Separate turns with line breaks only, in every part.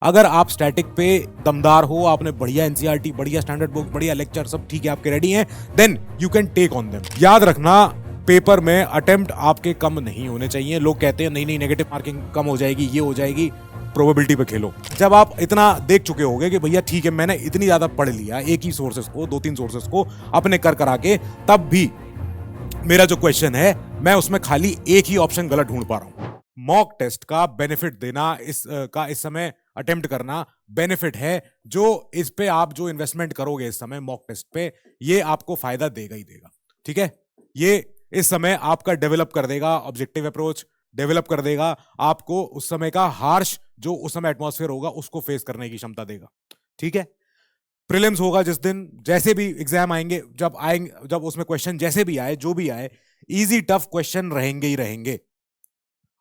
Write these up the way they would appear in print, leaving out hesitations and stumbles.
अगर आप स्टैटिक पे दमदार हो, आपने बढ़िया एनसीईआरटी, बढ़िया स्टैंडर्ड बुक, बढ़िया लेक्चर सब ठीक है, आपके रेडी हैं, then you can take on them. याद रखना, पेपर में अटेम्प्ट आपके कम नहीं होने चाहिए। लोग कहते हैं नहीं नहीं नेगेटिव मार्किंग कम हो जाएगी, ये हो जाएगी, प्रोबेबिलिटी पे खेलो। जब आप इतना देख चुके होगे कि भैया ठीक है मैंने इतनी ज्यादा पढ़ लिया, एक ही सोर्सेस को, 2-3 सोर्सेस को अपने कर करा के, तब भी मेरा जो क्वेश्चन है मैं उसमें खाली एक ही ऑप्शन गलत ढूंढ पा रहा हूं। मॉक टेस्ट का बेनिफिट देना, इस समय अटेम्प्ट करना बेनिफिट है, जो इस पे आप जो इन्वेस्टमेंट करोगे इस समय मॉक टेस्ट पे, ये आपको फायदा देगा ही देगा। ठीक है, ये इस समय आपका डेवलप कर देगा, ऑब्जेक्टिव अप्रोच डेवलप कर देगा, आपको उस समय का हार्श जो उस समय एटमॉस्फेयर होगा उसको फेस करने की क्षमता देगा। ठीक है, प्रीलिम्स होगा जिस दिन, जैसे भी एग्जाम आएंगे, जब उसमें क्वेश्चन जैसे भी आए, जो भी आए, इजी टफ क्वेश्चन रहेंगे ही रहेंगे।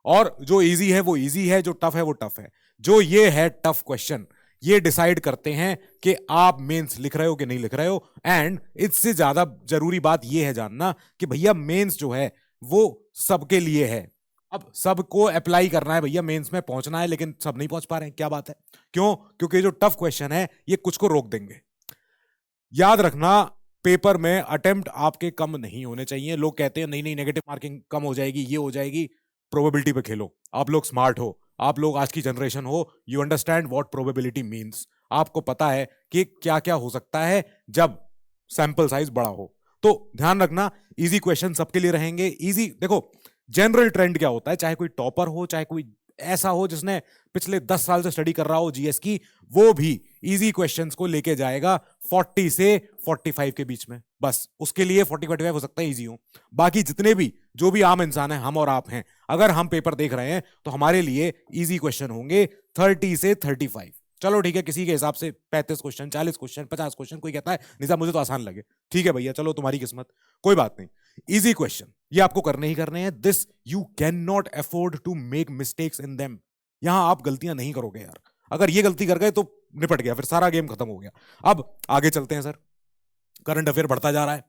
और जो इजी है वो इजी है, जो टफ है वो टफ है। जो ये है टफ क्वेश्चन, ये डिसाइड करते हैं कि आप मेंस लिख रहे हो कि नहीं लिख रहे हो। एंड इससे ज्यादा जरूरी बात ये है जानना कि भैया मेंस जो है वो सबके लिए है। अब सबको अप्लाई करना है भैया, मेंस में पहुंचना है, लेकिन सब नहीं पहुंच पा रहे हैं। क्या बात है? क्यों? क्योंकि जो टफ क्वेश्चन है ये कुछ को रोक देंगे। याद रखना, पेपर में अटेम्प्ट आपके कम नहीं होने चाहिए। लोग कहते हैं नहीं नहीं नेगेटिव मार्किंग कम हो जाएगी, ये हो जाएगी, प्रोबेबिलिटी पे खेलो। आप लोग स्मार्ट हो, आप लोग आज की जनरेशन हो, you understand what probability means. आपको पता है कि क्या क्या हो सकता है जब सैंपल साइज बड़ा हो। तो ध्यान रखना, इजी क्वेश्चन सबके लिए रहेंगे। इजी देखो, जनरल ट्रेंड क्या होता है, चाहे कोई टॉपर हो, चाहे कोई ऐसा हो जिसने पिछले 10 साल से स्टडी कर रहा हो जीएस की, वो भी इजी क्वेश्चंस को लेके जाएगा 40 से 45 के बीच में। बस उसके लिए 40-45 हो सकता है इजी हो। बाकी जितने भी जो भी आम इंसान है, हम और आप हैं, अगर हम पेपर देख रहे हैं तो हमारे लिए इजी क्वेश्चन होंगे 30 से 35। चलो ठीक है, किसी के हिसाब से 35 क्वेश्चन, 40 क्वेश्चन, 50 क्वेश्चन, कोई कहता है निज़ा मुझे तो आसान लगे। ठीक है भैया, चलो तुम्हारी किस्मत, कोई बात नहीं। इजी क्वेश्चन ये आपको करने ही करने हैं। This you can not afford to make mistakes in them. यहां आप गलतियां नहीं करोगे यार। अगर ये गलती कर गए तो निपट गया, फिर सारा गेम खत्म हो गया। अब आगे चलते हैं सर। करंट अफेयर बढ़ता जा रहा है।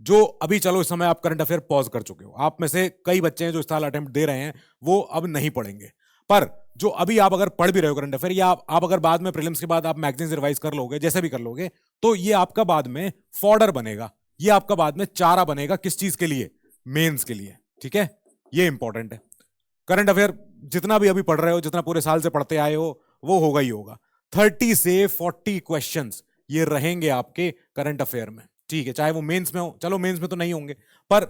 जो अभी चलो इस समय आप करंट अफेयर पॉज कर चुके हो, आप में से कई बच्चे हैं जो इस साल अटेम्प्ट दे रहे हैं, वो अब नहीं पढ़ेंगे। पर जो अभी आप अगर पढ़ भी रहे हो करंट अफेयर, या आप अगर बाद में प्रीलिम्स के बाद आप मैगजीन रिवाइज कर लोगे, जैसे भी कर लोगे, तो ये आपका बाद में फॉर्डर बनेगा, ये आपका बाद में चारा बनेगा। किस चीज के लिए? मेंस के लिए। ठीक है, ये इंपॉर्टेंट है। करंट अफेयर जितना भी अभी पढ़ रहे हो, जितना पूरे साल से पढ़ते आए हो, वो होगा ही होगा। 30 से 40 क्वेश्चंस ये रहेंगे आपके करंट अफेयर में। ठीक है, चाहे वो मेंस में हो, चलो मेंस में तो नहीं होंगे, पर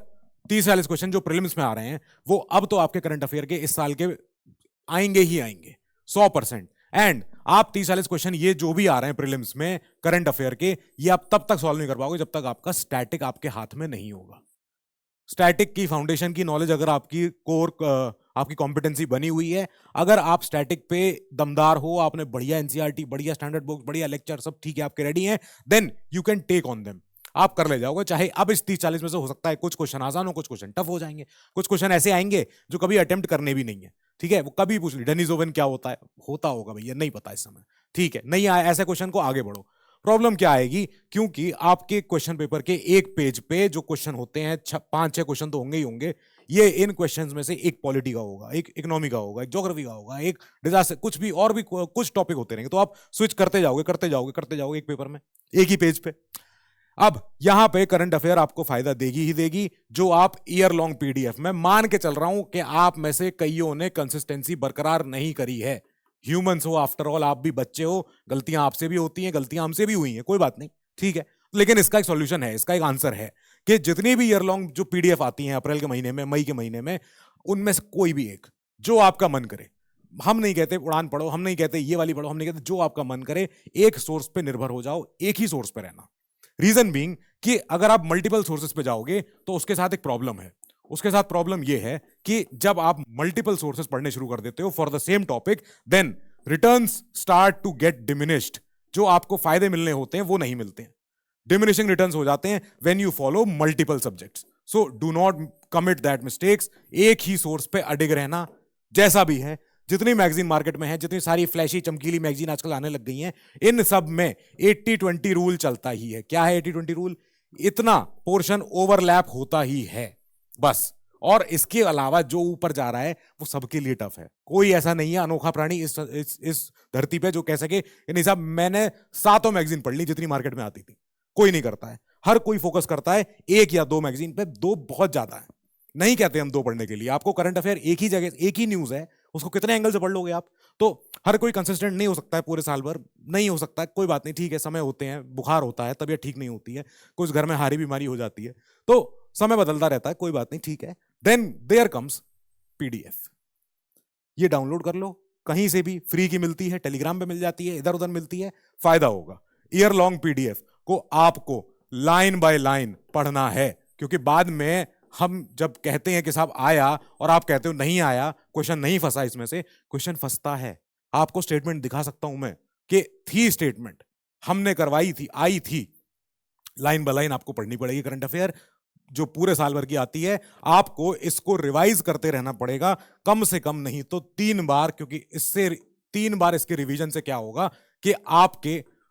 30-40 क्वेश्चन जो प्रीलिम्स में आ रहे हैं, वो अब तो आपके करंट अफेयर के इस साल के आएंगे ही आएंगे 100%। एंड आप 30-40 क्वेश्चन ये जो भी आ रहे हैं प्रीलिम्स में करंट अफेयर के, ये आप तब तक सॉल्व नहीं कर पाओगे जब तक आपका स्टैटिक आपके हाथ में नहीं होगा। स्टैटिक की फाउंडेशन की नॉलेज अगर आपकी आपकी कॉम्पिटेंसी बनी हुई है, अगर आप स्टैटिक पे दमदार हो, आपने बढ़िया एनसीईआरटी, बढ़िया स्टैंडर्ड बुक, बढ़िया लेक्चर सब ठीक है, आपके रेडी हैं, then you can take on them. आप कर ले जाओगे। चाहे अब इस 30-40 में से हो सकता है कुछ क्वेश्चन आसान हो, कुछ क्वेश्चन टफ हो जाएंगे, कुछ क्वेश्चन ऐसे आएंगे जो कभी अटेम्प्ट करने भी नहीं है। ठीक है, वो कभी पूछ ली डेनिसोवन क्या होता है, होता होगा भैया, नहीं पता इस समय। ठीक है, नहीं आया ऐसे क्वेश्चन को आगे बढ़ो। प्रॉब्लम क्या आएगी? क्योंकि आपके क्वेश्चन पेपर के एक पेज पे जो क्वेश्चन होते हैं, 5-6 क्वेश्चन तो होंगे ही होंगे। ये इन क्वेश्चंस में से एक पॉलिटी का होगा, एक इकोनॉमी का होगा, एक ज्योग्राफी का होगा, एक डिजास्टर, कुछ भी और भी कुछ टॉपिक होते रहेंगे। तो आप स्विच करते जाओगे करते जाओगे करते जाओगे एक पेपर में, एक ही पेज पे। अब यहां पे करंट अफेयर आपको फायदा देगी ही देगी, जो आप ईयर लॉन्ग पीडीएफ में, मान के चल रहा हूं कि आप में से कईयों ने कंसिस्टेंसी बरकरार नहीं करी है। ह्यूमंस हो, आफ्टर ऑल आप भी बच्चे हो, गलतियां आपसे भी होती हैं, गलतियां हमसे भी हुई हैं, कोई बात नहीं। ठीक है, लेकिन इसका एक सॉल्यूशन है, इसका एक आंसर है कि जितनी भी ईयर लॉन्ग जो पीडीएफ आती हैं अप्रैल के महीने में, मई के महीने में, उनमें से कोई भी एक जो आपका मन करे, हम नहीं कहते उड़ान पढ़ो, हम नहीं कहते ये वाली पढ़ो, हम नहीं कहते, जो आपका मन करे एक सोर्स पे निर्भर हो जाओ, एक ही सोर्स पे रहना। रीजन बीइंग कि अगर आप मल्टीपल सोर्सेस पे जाओगे तो उसके साथ एक प्रॉब्लम है। उसके साथ प्रॉब्लम यह है कि जब आप मल्टीपल सोर्सेस पढ़ने शुरू कर देते हो for the same topic, then returns start to get diminished. जो आपको फायदे मिलने होते हैं वो नहीं मिलते हैं, डिमिनिशिंग रिटर्न्स हो जाते हैं when you follow multiple subjects. So do not commit that mistakes. एक ही सोर्स पे अडिग रहना, जैसा भी है। जितनी मैगजीन मार्केट में है, जितनी सारी फ्लैशी चमकीली मैगजीन आजकल आने लग गई हैं, इन सब में 80-20 रूल चलता ही है। क्या है 80-20 रूल? इतना पोर्शन ओवरलैप होता ही है बस। और इसके अलावा जो ऊपर जा रहा है वो सबके लिए टफ है। कोई ऐसा नहीं है अनोखा प्राणी इस धरती पे जो कह सके कि नहीं साहब मैंने 7 मैगजीन पढ़ ली जितनी मार्केट में आती थी। कोई नहीं करता है। हर कोई फोकस करता है 1 या 2 मैगजीन पे। 2 बहुत ज्यादा है, नहीं कहते हम 2 पढ़ने के लिए। आपको करंट अफेयर एक ही जगह एक ही न्यूज है, उसको कितने एंगल से पढ़ लोगे आप? तो हर कोई कंसिस्टेंट नहीं हो सकता है पूरे साल भर, नहीं हो सकता है, कोई बात नहीं, ठीक है। समय होते हैं, बुखार होता है, तबीयत ठीक नहीं होती है, कुछ घर में हारी बीमारी हो जाती है, तो समय बदलता रहता है, कोई बात नहीं, ठीक है। Then there comes PDF. ये डाउनलोड कर लो, कहीं से भी फ्री की मिलती है, टेलीग्राम पे मिल जाती है, इधर उधर मिलती है, फायदा होगा। ईयर लॉन्ग पीडीएफ को आपको लाइन बाय लाइन पढ़ना है, क्योंकि बाद में हम जब कहते हैं कि साहब आया और आप कहते हो नहीं आया, क्वेश्चन नहीं फंसा इसमें से, क्वेश्चन फंसता है। आपको स्टेटमेंट दिखा सकता हूं मैं कि थी स्टेटमेंट, हमने करवाई थी, आई थी। लाइन बाय लाइन आपको पढ़नी पड़ेगी करंट अफेयर जो पूरे साल भर की आती है। आपको इसको रिवाइज करते रहना पड़ेगा, कम से कम नहीं तो 3 बार, क्योंकि इससे 3 बार इसके रिवीजन से क्या होगा कि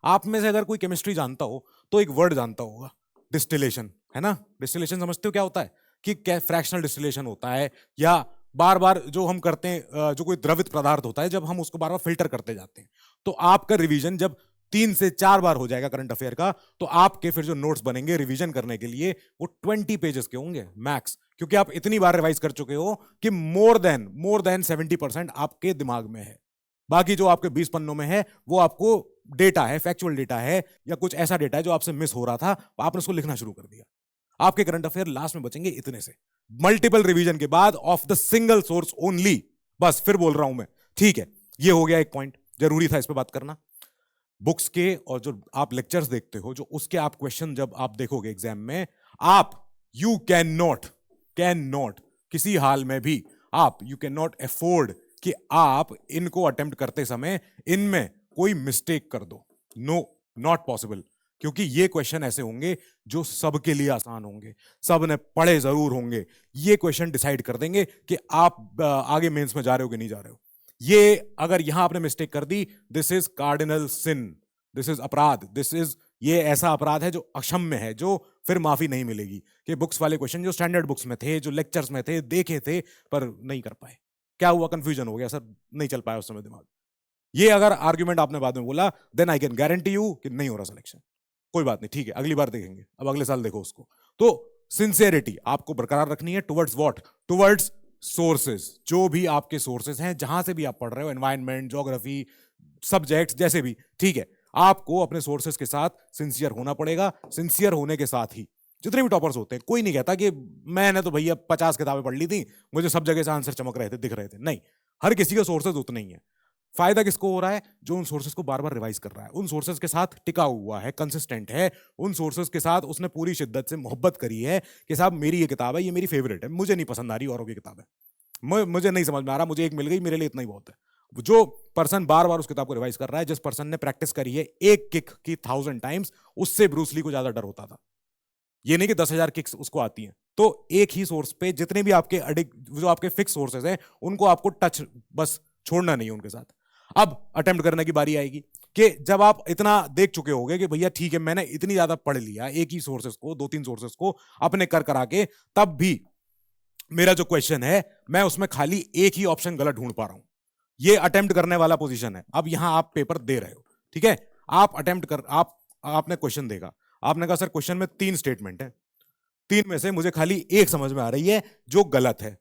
आप में से अगर कोई केमिस्ट्री जानता हो तो एक वर्ड जानता होगा, डिस्टिलेशन, है ना? डिस्टिलेशन समझते हो क्या होता है? कि क्या फ्रैक्शनल डिस्टिलेशन होता है, या बार बार जो हम करते हैं, जो कोई द्रवित पदार्थ होता है, जब हम उसको बार बार फिल्टर करते जाते हैं, तो आपका रिवीजन जब 3 से 4 बार हो जाएगा करंट अफेयर का, तो आपके फिर जो नोट्स बनेंगे रिवीजन करने के लिए वो 20 पेजेस के होंगे मैक्स, क्योंकि आप इतनी बार रिवाइज कर चुके हो कि मोर देन 70% आपके दिमाग में है। बाकी जो आपके 20 पन्नों में है वो आपको डेटा है, फैक्चुअल डेटा है, या कुछ ऐसा डेटा है जो आपसे मिस हो रहा था, आपने उसको लिखना शुरू कर दिया। आपके करंट अफेयर लास्ट में बचेंगे इतने से, मल्टीपल रिवीजन के बाद, of the single source only. बस फिर बोल रहा हूं मैं, ठीक है। ये हो गया एक पॉइंट, जरूरी था इस पे बात करना। बुक्स के और जो आप लेक्चर्स देखते हो, जो उसके आप क्वेश्चन जब आप देखोगे एग्जाम में, यू कैन नॉट किसी हाल में भी यू कैन नॉट अफोर्ड कि आप इनको अटेम्प्ट करते समय इनमें कोई मिस्टेक कर दो। No, not possible. क्योंकि ये क्वेश्चन ऐसे होंगे जो सबके लिए आसान होंगे, सब ने पढ़े जरूर होंगे। ये क्वेश्चन डिसाइड कर देंगे कि आप आगे मेंस में जा रहे हो कि नहीं जा रहे हो। ये अगर यहां आपने मिस्टेक कर दी, this is cardinal sin, this is अपराध, ये ऐसा अपराध है जो अक्षम्य है, जो फिर माफी नहीं मिलेगी। कि बुक्स वाले क्वेश्चन जो स्टैंडर्ड बुक्स में थे, जो लेक्चर्स में थे, देखे थे, पर नहीं कर पाए। क्या हुआ? कंफ्यूजन हो गया सर, नहीं चल पाया उस समय दिमाग। ये अगर आर्ग्यूमेंट आपने बाद में बोला, then I can guarantee you कि नहीं हो रहा सिलेक्शन। कोई बात नहीं, ठीक है, अगली बार देखेंगे, अब अगले साल देखो उसको। तो सिंसियरिटी आपको बरकरार रखनी है टुवर्ड्स व्हाट? Towards sources. जो भी आपके सोर्सेज हैं, जहां से भी आप पढ़ रहे हो, एनवायरनमेंट, ज्योग्राफी, सब्जेक्ट्स, जैसे भी, ठीक है, आपको अपने सोर्सेज के साथ सिंसियर होना पड़ेगा। सिंसियर होने के साथ ही जितने भी टॉपर्स होते हैं, कोई नहीं कहता कि मैंने तो भैया 50 किताबें पढ़ ली थी, मुझे सब जगह से आंसर चमक रहे थे, दिख रहे थे। नहीं, हर किसी के सोर्सेज उतने ही है। फायदा किसको हो रहा है? जो उन सोर्सेज को बार बार रिवाइज कर रहा है, उन सोर्सेज के साथ टिका हुआ है, कंसिस्टेंट है, उन सोर्सेज के साथ उसने पूरी शिद्दत से मोहब्बत करी है कि साहब मेरी ये किताब है, ये मेरी फेवरेट है, मुझे नहीं पसंद आ रही औरों की किताब है, मुझे नहीं समझ में आ रहा, मुझे एक मिल गई, मेरे लिए इतना ही बहुत है। जो पर्सन बार बार उस किताब को रिवाइज कर रहा है, जिस पर्सन ने प्रैक्टिस करी है एक किक की 1000 टाइम्स, उससे ब्रूस ली को ज्यादा डर होता था। ये नहीं कि 10,000 किक्स उसको आती हैं। तो एक ही सोर्स पे जितने भी आपके जो आपके फिक्स सोर्सेज हैं, उनको आपको टच बस छोड़ना नहीं है उनके साथ। अब अटेम्प्ट करने की बारी आएगी कि जब आप इतना देख चुके होंगे कि भैया ठीक है, मैंने इतनी ज्यादा पढ़ लिया एक ही सोर्सेज को, 2-3 सोर्सेज को अपने कर करा के, तब भी मेरा जो क्वेश्चन है, मैं उसमें खाली एक ही ऑप्शन गलत ढूंढ पा रहा हूं। ये अटेम्प्ट करने वाला पोजीशन है। अब यहां आप पेपर दे रहे हो, ठीक है, आप अटेम्प्ट कर, आपने क्वेश्चन देखा, आपने कहा सर क्वेश्चन में 3 स्टेटमेंट है, 3 में से मुझे खाली एक समझ में आ रही है जो गलत है,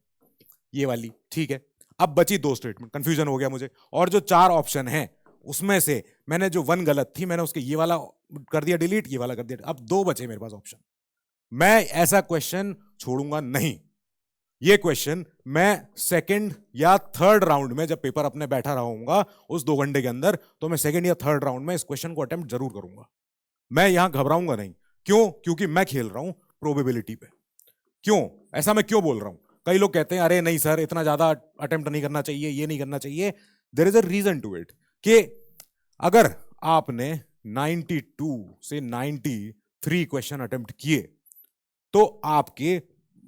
ये वाली, ठीक है। अब बची 2 स्टेटमेंट, कंफ्यूजन हो गया मुझे, और जो 4 ऑप्शन है उसमें से मैंने जो 1 गलत थी, मैंने उसके ये वाला कर दिया डिलीट, ये वाला कर दिया, अब 2 बचे मेरे पास ऑप्शन। मैं ऐसा क्वेश्चन छोड़ूंगा नहीं। ये क्वेश्चन मैं सेकंड या थर्ड राउंड में जब पेपर अपने बैठा रहूंगा उस 2 घंटे के अंदर, तो मैं सेकंड या थर्ड राउंड में इस क्वेश्चन को अटेम्प्ट जरूर करूंगा। मैं यहां घबराऊंगा नहीं। क्यों? क्योंकि मैं खेल रहा हूं प्रोबेबिलिटी पे। क्यों ऐसा मैं क्यों बोल रहा हूं? कई लोग कहते हैं अरे नहीं सर, इतना ज्यादा अटेम्प्ट नहीं करना चाहिए, ये नहीं करना चाहिए। There is a reason to it कि अगर आपने 92 से 93 क्वेश्चन अटेम्प्ट किए, तो आपके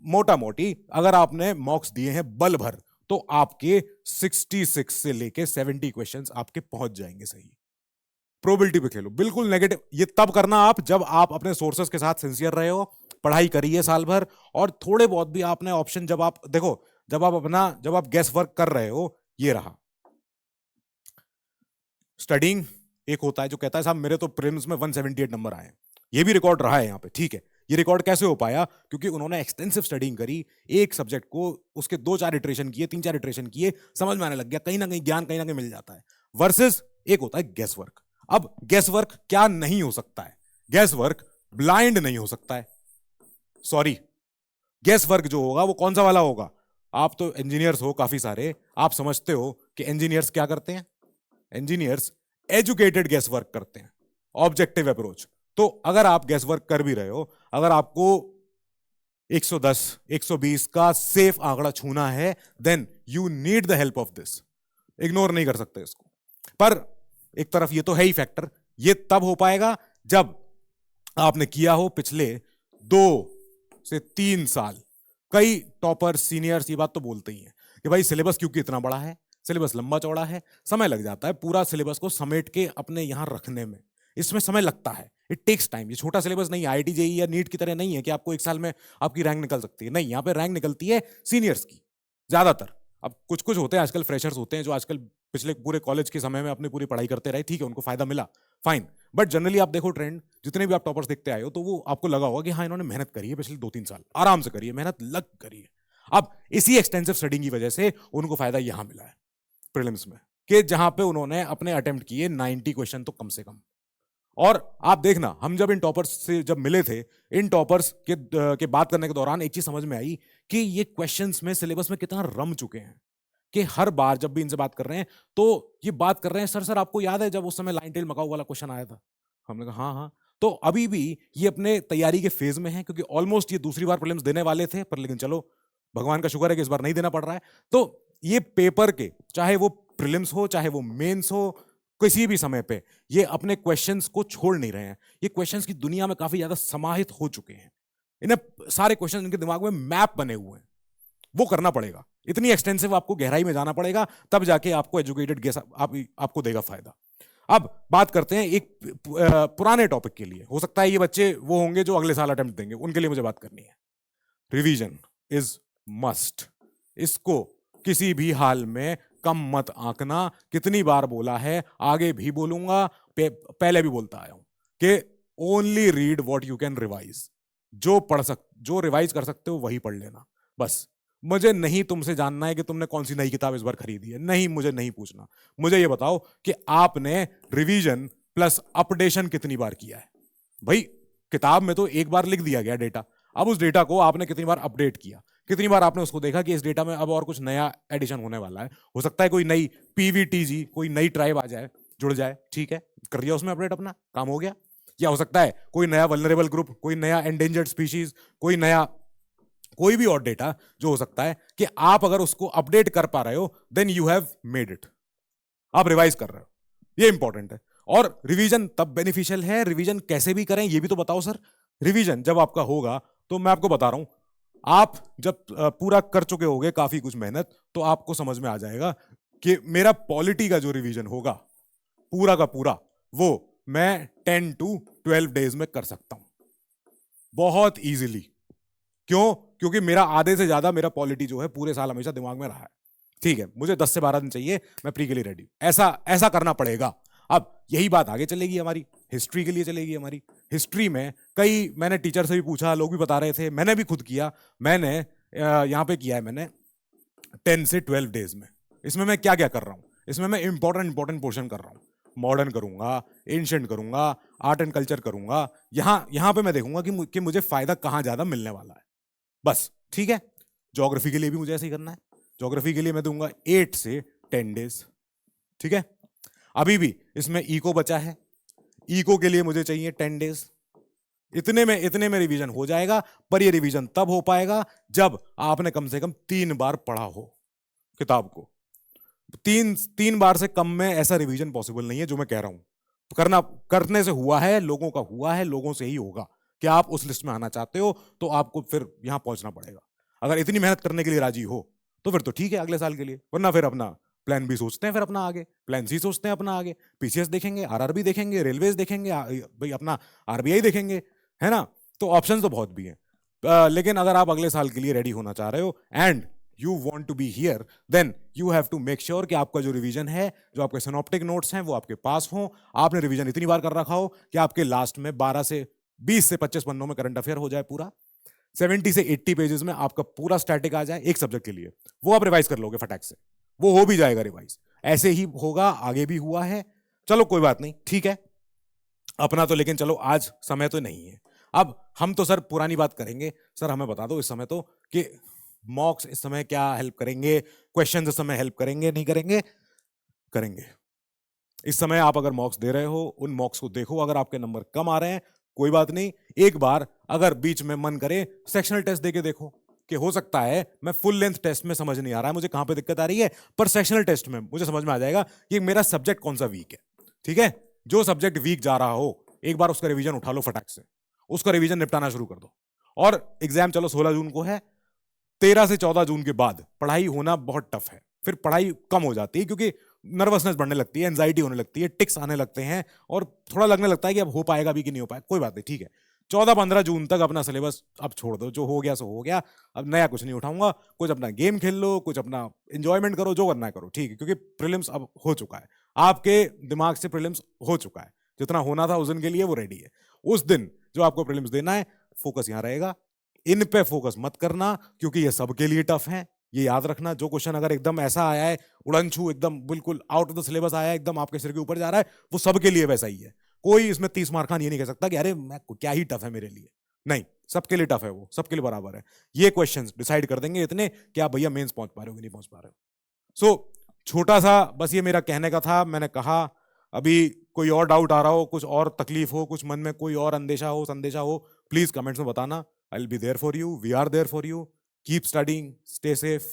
मोटा मोटी अगर आपने मॉक्स दिए हैं बल भर, तो आपके 66 से लेके 70 क्वेश्चंस आपके पहुंच जाएंगे सही। प्रोबेबिलिटी पे खेलो, बिल्कुल नेगेटिव। ये तब करना आप जब आप अपने सोर्सेस के साथ सिंसियर रहे हो, पढ़ाई करी है साल भर, और थोड़े बहुत भी आपने ऑप्शन, जब आप देखो, जब आप गेस वर्क कर रहे हो, ये रहा स्टडिंग। एक होता है जो कहता है साहब मेरे तो प्रीलिम्स में 178 नंबर आए हैं, ये भी रिकॉर्ड रहा है यहाँ पे, ठीक है। ये रिकॉर्ड कैसे हो पाया? क्योंकि उन्होंने एक्सटेंसिव स्टडिंग करी, एक सब्जेक्ट को उसके 2-4 इटरेशन किए, 3-4 इटरेशन किए, समझ में आने लग गया, कहीं ना कहीं ज्ञान कहीं ना कहीं मिल जाता है। वर्सेस एक होता है गेस वर्क। अब गेस वर्क क्या नहीं हो सकता है? गेस वर्क ब्लाइंड नहीं हो सकता है, सॉरी। गेस वर्क जो होगा वो कौन सा वाला होगा? आप तो इंजीनियर्स हो काफी सारे, आप समझते हो कि इंजीनियर्स क्या करते हैं? इंजीनियर्स एजुकेटेड गेस वर्क करते हैं, ऑब्जेक्टिव अप्रोच। तो अगर आप गेस वर्क कर भी रहे हो, अगर आपको 110 120 का सेफ आंकड़ा छूना है, then you need the help of this. Ignore नहीं कर सकते इसको। पर एक तरफ ये तो है ही फैक्टर, ये तब हो पाएगा जब आपने किया हो पिछले 2 से 3 साल। कई टॉपर सीनियर्स ये बात तो बोलते ही हैं कि भाई सिलेबस क्योंकि इतना बड़ा है, सिलेबस लंबा चौड़ा है, समय लग जाता है पूरा सिलेबस को समेट के अपने यहां रखने में, इसमें समय लगता है, इट टेक्स टाइम। ये छोटा सिलेबस नहीं है, आईआईटी जेईई या नीट की तरह नहीं है कि आपको 1 साल में आपकी रैंक निकल सकती है, नहीं, यहां पे रैंक निकलती है सीनियर्स की ज्यादातर। अब कुछ कुछ होते हैं आजकल फ्रेशर्स होते हैं जो आजकल पिछले पूरे कॉलेज के समय में अपनी पूरी पढ़ाई करते रहे, ठीक है, उनको फायदा मिला, फाइन। बट जनरली आप देखो ट्रेंड, जितने भी आप टॉपर्स देखते आए हो, तो वो आपको लगा होगा कि हाँ इन्होंने मेहनत करी है पिछले 2-3 साल, आराम से करी है, मेहनत लग करी है। अब इसी एक्सटेंसिव स्टडिंग की वजह से उनको फायदा यहां मिला है प्रीलिम्स में, कि जहां पे उन्होंने अपने अटेम्प्ट किए 90 क्वेश्चन तो कम से कम। और आप देखना, हम जब इन टॉपर्स से जब मिले थे, इन टॉपर्स के बात करने के दौरान एक चीज समझ में आई कि ये क्वेश्चंस में सिलेबस में कितना रम चुके हैं, कि हर बार जब भी इनसे बात कर रहे हैं तो ये बात कर रहे हैं, सर आपको याद है जब उस समय लाइन टेल मकाऊ वाला क्वेश्चन आया था? हमने कहा हाँ हाँ। तो अभी भी ये अपने तैयारी के फेज में है, क्योंकि ऑलमोस्ट ये दूसरी बार प्रीलिम्स देने वाले थे, पर लेकिन चलो भगवान का शुक्र है कि इस बार नहीं देना पड़ रहा है। तो ये पेपर के, चाहे वो प्रीलिम्स हो चाहे वो मेंस हो, किसी भी समय पे ये अपने क्वेश्चंस को छोड़ नहीं रहे हैं। ये क्वेश्चंस की दुनिया में काफी ज्यादा समाहित हो चुके हैं, इन्हें सारे क्वेश्चन इनके दिमाग में मैप बने हुए हैं, वो करना पड़ेगा। इतनी एक्सटेंसिव आपको गहराई में जाना पड़ेगा, तब जाके आपको एजुकेटेड गेस आपको देगा फायदा। अब बात करते हैं एक पुराने टॉपिक के लिए, हो सकता है ये बच्चे वो होंगे जो अगले साल अटेम्प्ट देंगे, उनके लिए मुझे बात करनी है। रिवीजन इज मस्ट, इसको किसी भी हाल में कम मत आंकना। कितनी बार बोला है, आगे भी बोलूंगा, पहले भी बोलता आया हूं कि only read what you can revise. जो रिवाइज कर सकते हो वही पढ़ लेना बस। मुझे नहीं तुमसे जानना है कि तुमने कौन सी नई किताब इस बार खरीदी है, नहीं, मुझे नहीं पूछना। मुझे ये बताओ कि आपने रिवीजन प्लस अपडेशन कितनी बार किया है। भाई किताब में तो एक बार लिख दिया गया डेटा, अब उस डेटा को आपने कितनी बार अपडेट किया, कितनी बार आपने उसको देखा कि इस डेटा में अब और कुछ नया एडिशन होने वाला है। हो सकता है कोई नई पीवीटीजी, कोई नई ट्राइब आ जाए, जुड़ जाए, ठीक है, कर दिया उसमें अपडेट, अपना काम हो गया। या हो सकता है कोई नया वल्नरेबल ग्रुप, कोई नया एंडेंजर्ड स्पीशीज, कोई नया कोई भी और डेटा जो हो सकता है, कि आप अगर उसको अपडेट कर पा रहे हो, then you have made it, आप रिवाइज कर रहे हो, ये इंपॉर्टेंट है। और रिवीजन तब बेनिफिशियल है, रिवीजन कैसे भी करें ये भी तो बताओ सर। रिवीजन जब आपका होगा, तो मैं आपको बता रहा हूं, आप जब पूरा कर चुके होगे काफी कुछ मेहनत, तो आपको समझ में आ जाएगा कि मेरा पॉलिटी का जो रिवीजन होगा पूरा का पूरा, वो मैं 10 to 12 डेज में कर सकता हूं बहुत इजीली। क्यों? क्योंकि मेरा आधे से ज्यादा मेरा पॉलिटी जो है पूरे साल हमेशा दिमाग में रहा है, ठीक है। मुझे 10 से 12 दिन चाहिए, मैं प्री के लिए रेडी, ऐसा करना पड़ेगा। अब यही बात आगे चलेगी हमारी, हिस्ट्री के लिए चलेगी हमारी। हिस्ट्री में मैंने टीचर से भी पूछा, लोग भी बता रहे थे, मैंने भी खुद किया, मैंने यहां पे किया है मैंने 10 से 12 डेज में। इसमें मैं क्या क्या कर रहा हूं? इसमें मैं इंपॉर्टेंट पोर्शन कर रहा हूं, मॉडर्न करूंगा, एंशिएंट करूंगा, आर्ट एंड कल्चर करूंगा। यहां पे मैं देखूंगा कि मुझे फायदा कहां ज्यादा मिलने वाला है, बस, ठीक है। ज्योग्राफी के लिए भी मुझे ऐसे ही करना है, ज्योग्राफी के लिए मैं दूंगा 8 से 10 डेज, ठीक है। अभी भी इसमें इको बचा है, इको के लिए मुझे चाहिए 10 डेज। इतने में रिवीजन हो जाएगा, पर ये रिवीजन तब हो पाएगा जब आपने कम से कम 3 बार पढ़ा हो किताब को। 3 बार से कम में ऐसा रिवीजन पॉसिबल नहीं है जो मैं कह रहा हूं। करने से हुआ है, लोगों का हुआ है, लोगों से ही होगा। कि आप उस लिस्ट में आना चाहते हो तो आपको फिर यहां पहुंचना पड़ेगा। अगर इतनी मेहनत करने के लिए राजी हो तो फिर तो ठीक है अगले साल के लिए, वरना फिर अपना प्लान बी सोचते हैं, फिर अपना आगे प्लान सी सोचते हैं अपना आगे, पीसीएस देखेंगे, आरआरबी देखेंगे, रेलवेज देखेंगे, भाई अपना आरबीआई देखेंगे, है ना। तो ऑप्शंस तो बहुत भी हैं। लेकिन अगर आप अगले साल के लिए रेडी होना चाह रहे हो and you want to be here, then you have to make sure कि आपका जो रिवीजन है, जो आपके सिनॉप्टिक नोट्स हैं, वो आपके पास हो। आपने रिवीजन इतनी बार कर रखा हो कि आपके लास्ट में 12 से 20 से 25 पन्नों में करंट अफेयर हो जाए पूरा। 70 से 80 पेजेस में आपका पूरा स्टैटिक आ जाए एक सब्जेक्ट के लिए, वो आप रिवाइज कर लोगे फटाक से, वो हो भी जाएगा रिवाइज। ऐसे ही होगा, आगे भी हुआ है। चलो कोई बात नहीं, ठीक है अपना तो, लेकिन चलो आज समय तो नहीं है। अब हम तो सर पुरानी बात करेंगे। सर हमें बता दो इस समय तो कि मॉक्स इस समय क्या हेल्प करेंगे, क्वेश्चंस इस समय हेल्प करेंगे नहीं करेंगे? करेंगे। इस समय आप अगर मॉक्स दे रहे हो, उन मॉक्स को देखो, अगर आपके नंबर कम आ रहे हैं कोई बात नहीं, एक बार अगर बीच में मन करे सेक्शनल टेस्ट देके देखो कि हो सकता है मैं फुल लेंथ टेस्ट में समझ नहीं आ रहा है मुझे कहां पे दिक्कत आ रही है, पर सेक्शनल टेस्ट में मुझे समझ में आ जाएगा कि मेरा सब्जेक्ट कौन सा वीक है। ठीक है, जो सब्जेक्ट वीक जा रहा हो एक बार उसका रिवीजन उठा लो फटाक से, उसका रिवीजन निपटाना शुरू कर दो। और एग्जाम चलो 16 जून को है, 13 से 14 जून के बाद पढ़ाई होना बहुत टफ है, फिर पढ़ाई कम हो जाती है क्योंकि नर्वसनेस बढ़ने लगती है, एंजाइटी होने लगती है, टिक्स आने लगते हैं और थोड़ा लगने लगता है कि अब हो पाएगा भी कि नहीं हो पाएगा। कोई बात नहीं, ठीक है 14-15 जून तक अपना सिलेबस अब छोड़ दो, जो हो गया सो हो गया, अब नया कुछ नहीं उठाऊंगा। कुछ अपना गेम खेल लो, कुछ अपना एंजॉयमेंट करो, जो करना है करो, ठीक है, क्योंकि प्रीलिम्स अब हो चुका है, आपके दिमाग से प्रीलिम्स हो चुका है, जितना होना था उस दिन के लिए वो रेडी है। उस दिन जो आपको प्रीलिम्स देना है, फोकस यहाँ रहेगा, इन पे फोकस मत करना क्योंकि ये सबके लिए टफ है। ये याद रखना, जो क्वेश्चन अगर एकदम ऐसा आया है उड़नछू, एकदम बिल्कुल आउट ऑफ द सिलेबस आया है, एकदम आपके सिर के ऊपर जा रहा है, वो सबके लिए वैसा ही है। कोई इसमें 30 मार्क ये नहीं कह सकता कि अरे मैं क्या ही टफ है मेरे लिए, नहीं, सबके लिए टफ है, वो सबके लिए बराबर है। ये क्वेश्चंस डिसाइड कर देंगे इतने कि आप भैया मेंस पहुंच पा रहे हो कि नहीं पहुंच पा रहे हो। सो छोटा सा बस ये मेरा कहने का था, मैंने कहा अभी कोई और डाउट आ रहा हो, कुछ और तकलीफ हो, कुछ मन में कोई और अंदेशा हो, संदेशा हो, प्लीज कमेंट्स में बताना। I will be there for you, we are there for you. Keep studying, stay safe,